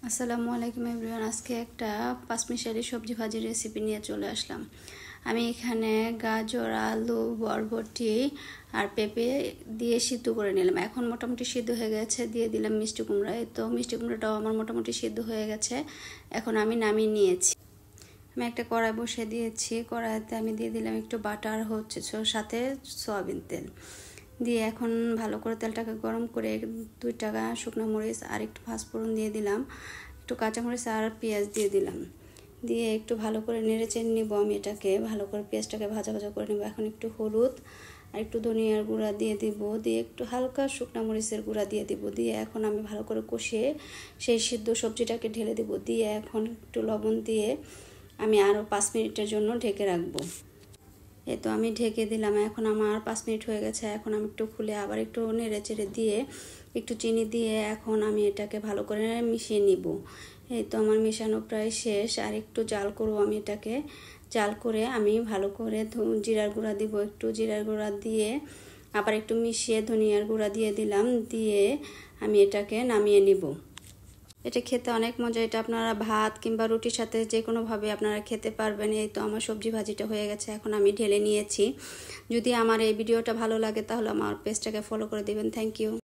আসসালামু আলাইকুম এভরিওয়ান। আজকে একটা পাঁচমিশালি সবজি ভাজির রেসিপি নিয়ে চলে আসলাম। আমি এখানে গাজর, আলু, বরবটি আর পেঁপে দিয়ে সিদ্ধ করে নিলাম। এখন মোটামুটি সিদ্ধ হয়ে গেছে। দিয়ে দিলাম মিষ্টি কুমড়া। এই তো মিষ্টি কুমড়াটাও আমার মোটামুটি সিদ্ধ হয়ে গেছে। এখন আমি নামিয়ে নিয়েছি। আমি একটা কড়াই বসিয়ে দিয়েছি। কড়াইতে আমি দিয়ে দিলাম একটু বাটার, সাথে সয়াবিন তেল দিয়ে এখন ভালো করে তেলটাকে গরম করে 2টা শুকনো মরিচ আর একটু পাঁচফোড়ন দিয়ে দিলাম, একটু কাঁচামরিচ আর পেঁয়াজ দিয়ে দিলাম। দিয়ে একটু ভালো করে নেড়ে চেড়ে নিব। আমি এটাকে ভালো করে পেঁয়াজটাকে ভাজা ভাজা করে নেব। এখন একটু হলুদ আর একটু ধনিয়ার গুঁড়া দিয়ে দিব, দিয়ে একটু হালকা শুকনো মরিচের গুঁড়া দিয়ে দিব। দিয়ে এখন আমি ভালো করে কষিয়ে সেই সিদ্ধ সবজিটাকে ঢেলে দেব। দিয়ে এখন একটু লবণ দিয়ে আমি আরও 5 মিনিটের জন্য ঢেকে রাখবো। এই তো আমি ঢেকে দিলাম। এখন আমার 5 মিনিট হয়ে গেছে। এখন আমি একটু খুলে আবার একটু নেড়ে চেড়ে দিয়ে একটু চিনি দিয়ে এখন আমি এটাকে ভালো করে মিশিয়ে নিব। এই তো আমার মেশানো প্রায় শেষ। আর একটু জাল করব। আমি এটাকে জাল করে আমি ভালো করে জিরার গুঁড়া দিব, একটু জিরার গুঁড়া দিয়ে আবার একটু মিশিয়ে ধনিয়ার গুঁড়া দিয়ে দিলাম। দিয়ে আমি এটাকে নামিয়ে নিব। এটা খেতে অনেক মজা। এটা আপনারা ভাত কিংবা রুটির সাথে যে কোনোভাবে আপনারা খেতে পারবেন। এই তো আমার সবজি ভাজিটা হয়ে গেছে। এখন আমি ঢেলে নিয়েছি। যদি আমার এই ভিডিওটা ভালো লাগে তাহলে আমার পেজটাকে ফলো করে দিবেন। Thank you.